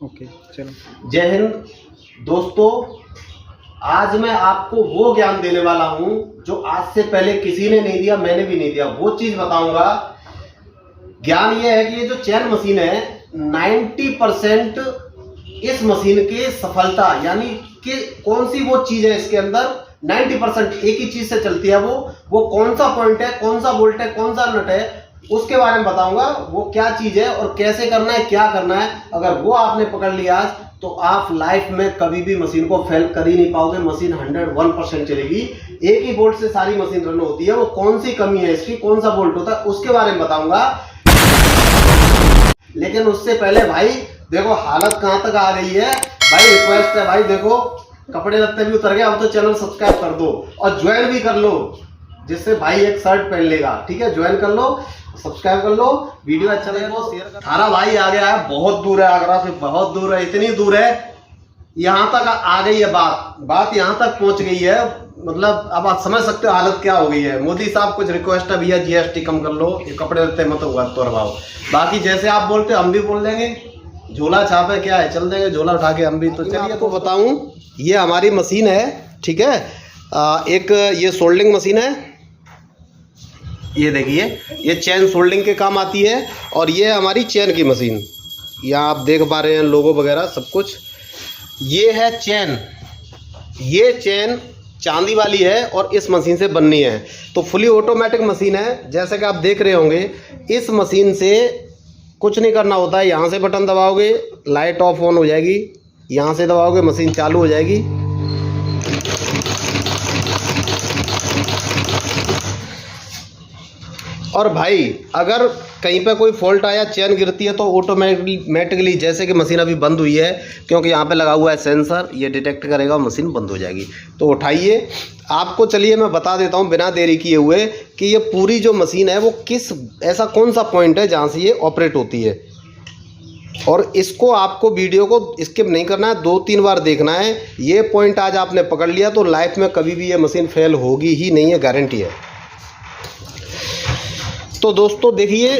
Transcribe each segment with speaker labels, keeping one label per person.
Speaker 1: Okay चलो।
Speaker 2: जय हिंद दोस्तों, आज मैं आपको वो ज्ञान देने वाला हूं जो आज से पहले किसी ने नहीं दिया, मैंने भी नहीं दिया। वो चीज बताऊंगा। ज्ञान ये है कि ये जो चैन मशीन है 90% इस मशीन की सफलता, यानी कि कौन सी वो चीज है इसके अंदर 90% एक ही चीज से चलती है। वो कौन सा पॉइंट है, कौन सा बोल्ट है, कौन सा नट है, उसके बारे में बताऊंगा। वो क्या चीज है और कैसे करना है, क्या करना है। अगर वो आपने पकड़ लिया आज, तो आप लाइफ में कभी भी मशीन को फेल कर ही नहीं पाओगे। मशीन 101% चलेगी। एक ही बोल्ट से सारी मशीन रन होती है। वो कौन सी कमी है इसकी, कौन सा बोल्ट होता है, उसके बारे में बताऊंगा। लेकिन उससे पहले भाई देखो हालत कहां तक आ गई है। भाई रिक्वेस्ट है भाई, देखो कपड़े लत्ते भी उतर गए। अब तो चैनल सब्सक्राइब कर दो और ज्वाइन भी कर लो, जिससे भाई एक शर्ट पहन लेगा। ठीक है, ज्वाइन कर लो, सब्सक्राइब कर लो। वीडियो अच्छा लगे तो शेयर कर। थारा भाई आ गया है, बहुत दूर है, आगरा से बहुत दूर है। इतनी दूर है, यहां तक आ गई है बात यहां तक पहुंच गई है। मतलब अब आप समझ सकते हो हालत क्या हो गई है। मोदी साहब कुछ रिक्वेस्ट है भैया, जीएसटी कम कर लो, ये कपड़े लत्ते मत हुआ तो रवाओ। बाकी जैसे आप बोलते हम भी बोल देंगे। झोला छापे क्या है, चल देंगे झोला उठा के हम भी। तो चलिए आपको बताऊं, ये हमारी मशीन है। ठीक है, एक ये सोल्डिंग मशीन है। ये देखिए, ये चैन सोल्डिंग के काम आती है। और ये हमारी चैन की मशीन, यहाँ आप देख पा रहे हैं लोगो वगैरह सब कुछ। ये है चैन। ये चैन चांदी वाली है और इस मशीन से बननी है। तो फुली ऑटोमेटिक मशीन है, जैसे कि आप देख रहे होंगे। इस मशीन से कुछ नहीं करना होता है। यहाँ से बटन दबाओगे, लाइट ऑफ ऑन हो जाएगी। यहाँ से दबाओगे, मशीन चालू हो जाएगी। और भाई अगर कहीं पे कोई फॉल्ट आया, चैन गिरती है, तो ऑटोमेटिकली, जैसे कि मशीन अभी बंद हुई है क्योंकि यहाँ पे लगा हुआ है सेंसर, ये डिटेक्ट करेगा, मशीन बंद हो जाएगी। तो उठाइए आपको, चलिए मैं बता देता हूँ बिना देरी किए हुए कि ये पूरी जो मशीन है वो ऐसा कौन सा पॉइंट है जहाँ से ये ऑपरेट होती है। और इसको आपको वीडियो को स्किप नहीं करना है, 2-3 बार देखना है। ये पॉइंट आज आपने पकड़ लिया तो लाइफ में कभी भी ये मशीन फेल होगी ही नहीं है, गारंटी है। तो दोस्तों देखिए,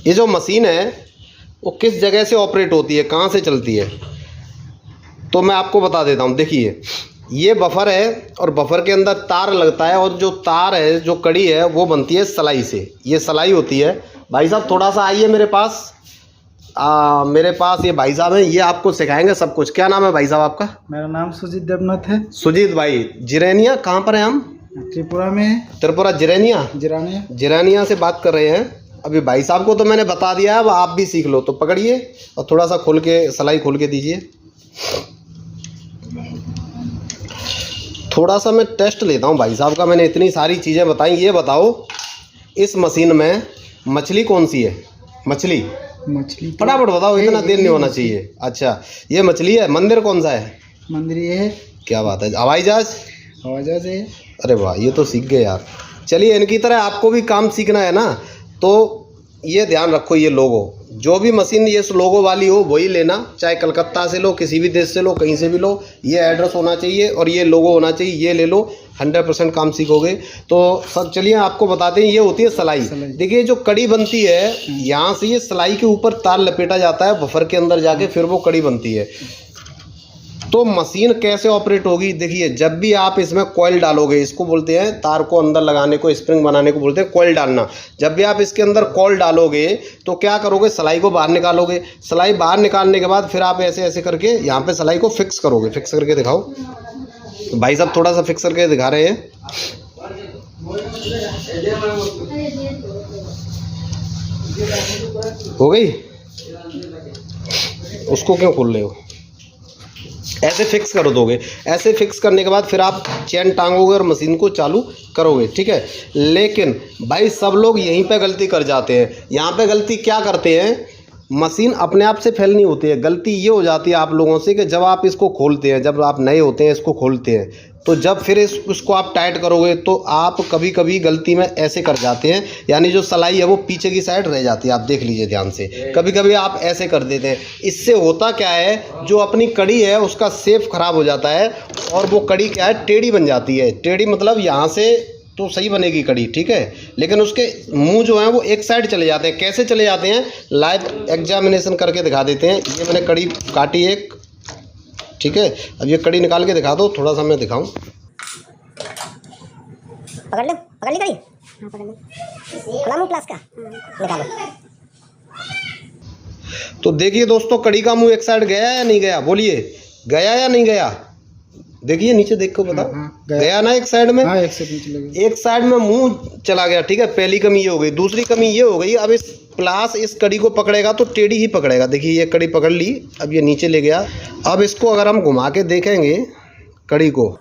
Speaker 2: ये जो मशीन है वो किस जगह से ऑपरेट होती है, कहाँ से चलती है, तो मैं आपको बता देता हूँ। देखिए, ये बफर है और बफर के अंदर तार लगता है। और जो तार है, जो कड़ी है, वो बनती है सलाई से। ये सलाई होती है। भाई साहब थोड़ा सा आइए मेरे पास। मेरे पास ये भाई साहब हैं, ये आपको सिखाएंगे सब कुछ। क्या नाम है भाई साहब आपका?
Speaker 1: मेरा नाम सुजीत देवनाथ है।
Speaker 2: सुजीत भाई, जिरैनिया कहाँ पर है हम?
Speaker 1: त्रिपुरा में है।
Speaker 2: त्रिपुरा, जिरैनिया से बात कर रहे हैं। अभी भाई साहब को तो मैंने बता दिया है, अब आप भी सीख लो। तो पकड़िए और थोड़ा सा खोल के, सलाई खोल के दीजिए। थोड़ा सा मैं टेस्ट लेता हूँ भाई साहब का। मैंने इतनी सारी चीज़ें बताई। ये बताओ, इस मशीन में मछली कौन सी है? मछली फटाफट बताओ, इतना देर नहीं होना चाहिए। अच्छा, ये मछली है। मंदिर कौन सा है?
Speaker 1: मंदिर ये है।
Speaker 2: क्या बात है। हवाई जहाज
Speaker 1: है।
Speaker 2: अरे वाह, ये तो सीख गए यार। चलिए, इनकी तरह आपको भी काम सीखना है ना। तो ये ध्यान रखो, ये लोगो, जो भी मशीन ये लोगो वाली हो वही लेना। चाहे कलकत्ता से लो, किसी भी देश से लो, कहीं से भी लो, ये एड्रेस होना चाहिए और ये लोगो होना चाहिए। ये ले लो, 100% काम सीखोगे। तो सब चलिए आपको बताते हैं। ये होती है सलाई। देखिए, जो कड़ी बनती है, यहाँ से ये सलाई के ऊपर तार लपेटा जाता है बफर के अंदर जाके, फिर वो कड़ी बनती है। तो मशीन कैसे ऑपरेट होगी? देखिए, जब भी आप इसमें कॉइल डालोगे, इसको बोलते हैं तार को अंदर लगाने को, स्प्रिंग बनाने को बोलते हैं कॉइल डालना। जब भी आप इसके अंदर कॉइल डालोगे तो क्या करोगे? सलाई को बाहर निकालोगे। सलाई बाहर निकालने के बाद फिर आप ऐसे ऐसे करके यहाँ पे सलाई को फिक्स करोगे। फिक्स करके दिखाओ भाई साहब, थोड़ा सा फिक्स करके दिखा रहे हैं। हो गई? उसको क्यों खोल रहे हो? ऐसे फिक्स कर दोगे। ऐसे फिक्स करने के बाद फिर आप चैन टांगोगे और मशीन को चालू करोगे। ठीक है, लेकिन भाई सब लोग यहीं पे गलती कर जाते हैं। यहाँ पे गलती क्या करते हैं? मशीन अपने आप से फेल नहीं होती है। गलती ये हो जाती है आप लोगों से कि जब आप इसको खोलते हैं, जब आप नए होते हैं, इसको खोलते हैं, तो जब फिर इसको आप टाइट करोगे तो आप कभी कभी गलती में ऐसे कर जाते हैं, यानी जो सलाई है वो पीछे की साइड रह जाती है। आप देख लीजिए ध्यान से, कभी कभी आप ऐसे कर देते हैं। इससे होता क्या है, जो अपनी कड़ी है उसका शेप खराब हो जाता है और वो कड़ी क्या है, टेढ़ी बन जाती है। टेढ़ी मतलब यहाँ से तो सही बनेगी कड़ी, ठीक है। लेकिन उसके मुंह जो हैं वो एक साइड चले जाते हैं। कैसे चले जाते हैं लाइव एग्जामिनेशन करके दिखा देते हैं। ये मैंने कड़ी काटी एक, ठीक है। अब ये कड़ी निकाल के दिखा दो, थोड़ा सा मैं दिखाऊं।
Speaker 3: पकड़ ली कड़ी। हाँ पकड़ ली। खुला मुंह प्लास का निकालो।
Speaker 2: तो देखिए दोस्तों, कड़ी का मुंह एक साइड गया या नहीं गया, बोलिए गया या नहीं गया। देखिए नीचे देख के बताओ। गया ना एक साइड में।
Speaker 1: हाँ, एक साइड में चला गया।
Speaker 2: एक साइड में मुंह चला गया, ठीक है। पहली कमी ये हो गई। दूसरी कमी ये हो गई, अब इस प्लास इस कड़ी को पकड़ेगा तो टेढ़ी ही पकड़ेगा। देखिए ये कड़ी पकड़ ली, अब ये नीचे ले गया। अब इसको अगर हम घुमा के देखेंगे कड़ी को,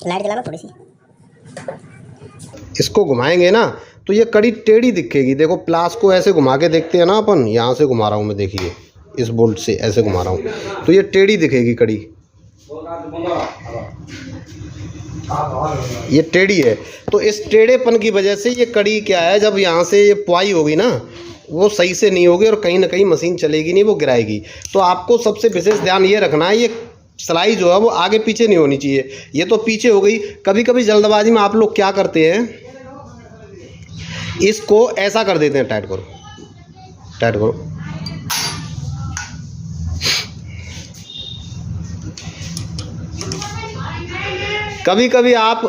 Speaker 3: लाइट जलाना थोड़ी सी,
Speaker 2: इसको घुमाएंगे ना तो ये कड़ी टेढ़ी दिखेगी। देखो प्लास को ऐसे घुमा के देखते हैं ना अपन, यहाँ से घुमा रहा हूँ मैं, देखिए इस बोल्ट से ऐसे घुमा रहा हूँ तो ये टेढ़ी दिखेगी कड़ी, ये टेढ़ी है। तो इस टेढ़ेपन की वजह से ये कड़ी क्या है, जब यहाँ से ये पुआई होगी ना वो सही से नहीं होगी और कहीं ना कहीं मशीन चलेगी नहीं, वो गिराएगी। तो आपको सबसे विशेष ध्यान ये रखना है, ये सिलाई जो है वो आगे पीछे नहीं होनी चाहिए। ये तो पीछे हो गई। कभी कभी जल्दबाजी में आप लोग क्या करते हैं, इसको ऐसा कर देते हैं, टाइट करो टाइट करो। कभी कभी आप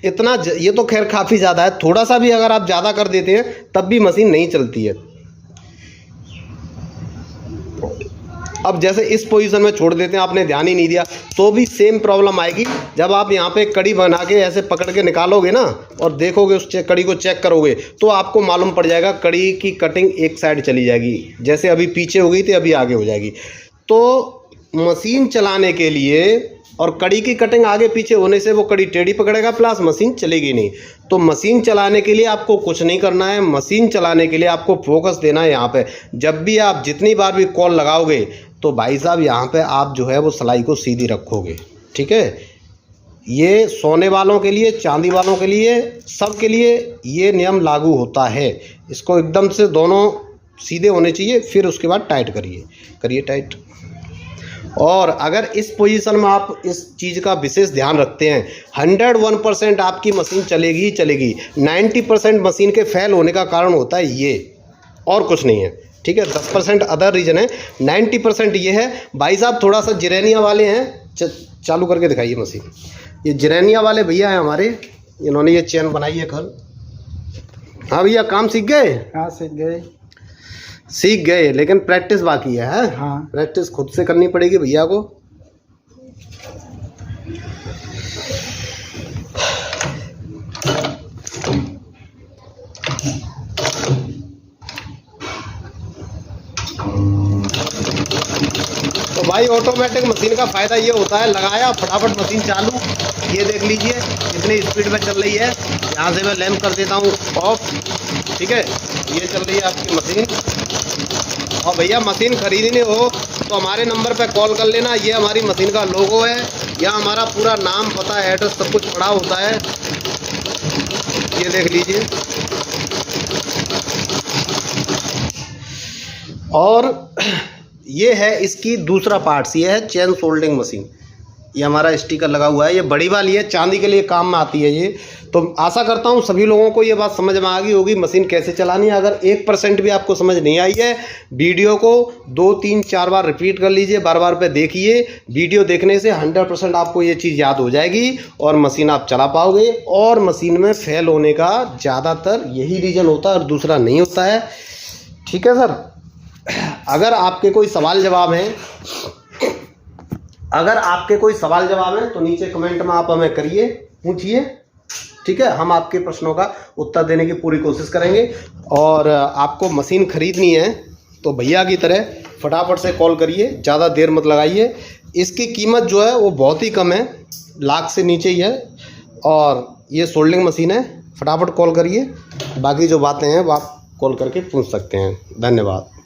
Speaker 2: इतना ये तो खैर काफ़ी ज़्यादा है, थोड़ा सा भी अगर आप ज़्यादा कर देते हैं तब भी मशीन नहीं चलती है। अब जैसे इस पोजीशन में छोड़ देते हैं, आपने ध्यान ही नहीं दिया, तो भी सेम प्रॉब्लम आएगी। जब आप यहाँ पे कड़ी बना के ऐसे पकड़ के निकालोगे ना और देखोगे उस कड़ी को चेक करोगे तो आपको मालूम पड़ जाएगा कड़ी की कटिंग एक साइड चली जाएगी। जैसे अभी पीछे हो गई थी अभी आगे हो जाएगी। तो मशीन चलाने के लिए और कड़ी की कटिंग आगे पीछे होने से वो कड़ी टेढ़ी पकड़ेगा, प्लस मशीन चलेगी नहीं। तो मशीन चलाने के लिए आपको कुछ नहीं करना है। मशीन चलाने के लिए आपको फोकस देना है यहाँ पे। जब भी आप जितनी बार भी कॉल लगाओगे तो भाई साहब यहाँ पे आप जो है वो सिलाई को सीधी रखोगे, ठीक है। ये सोने वालों के लिए, चांदी वालों के लिए, सब के लिए ये नियम लागू होता है। इसको एकदम से दोनों सीधे होने चाहिए, फिर उसके बाद टाइट करिए टाइट। और अगर इस पोजीशन में आप इस चीज़ का विशेष ध्यान रखते हैं, 101% आपकी मशीन चलेगी ही चलेगी। 90% मशीन के फेल होने का कारण होता है ये, और कुछ नहीं है, ठीक है। 10% अदर रीज़न है, 90% ये है। भाई साहब थोड़ा सा जिरेनिया वाले हैं, चालू करके दिखाइए मशीन। ये जिरेनिया वाले भैया हैं हमारे, इन्होंने ये चैन बनाई है कल। हाँ भैया, काम सीख गए?
Speaker 1: हाँ सीख गए,
Speaker 2: लेकिन प्रैक्टिस बाकी है।
Speaker 1: हाँ,
Speaker 2: प्रैक्टिस खुद से करनी पड़ेगी भैया को। तो भाई ऑटोमेटिक मशीन का फ़ायदा ये होता है, लगाया फटाफट मशीन चालू। ये देख लीजिए कितनी स्पीड में चल रही है। यहाँ से मैं लैंप कर देता हूँ ऑफ, ठीक है। ये चल रही है आपकी मशीन। और भैया मशीन खरीदनी हो तो हमारे नंबर पे कॉल कर लेना। ये हमारी मशीन का लोगो है, यहाँ हमारा पूरा नाम, पता, एड्रेस सब कुछ पड़ा होता है। ये देख लीजिए। और ये है इसकी दूसरा पार्ट्स, ये है चेन सोल्डिंग मशीन। ये हमारा स्टिकर लगा हुआ है, ये बड़ी वाली है, चांदी के लिए काम में आती है ये। तो आशा करता हूँ सभी लोगों को ये बात समझ में आ गई होगी मशीन कैसे चलानी है। अगर 1% भी आपको समझ नहीं आई है, वीडियो को 2, 3, 4 बार रिपीट कर लीजिए, बार बार पे देखिए। वीडियो देखने से 100% आपको ये चीज़ याद हो जाएगी और मशीन आप चला पाओगे। और मशीन में फेल होने का ज़्यादातर यही रीज़न होता है और दूसरा नहीं होता है, ठीक है सर। अगर आपके कोई सवाल जवाब हैं, तो नीचे कमेंट में आप हमें करिए, पूछिए, ठीक है। हम आपके प्रश्नों का उत्तर देने की पूरी कोशिश करेंगे। और आपको मशीन खरीदनी है तो भैया की तरह फटाफट से कॉल करिए, ज़्यादा देर मत लगाइए। इसकी कीमत जो है वो बहुत ही कम है, लाख से नीचे ही है। और ये सोल्डिंग मशीन है, फटाफट कॉल करिए। बाकी जो बातें हैं वो आप कॉल करके पूछ सकते हैं। धन्यवाद।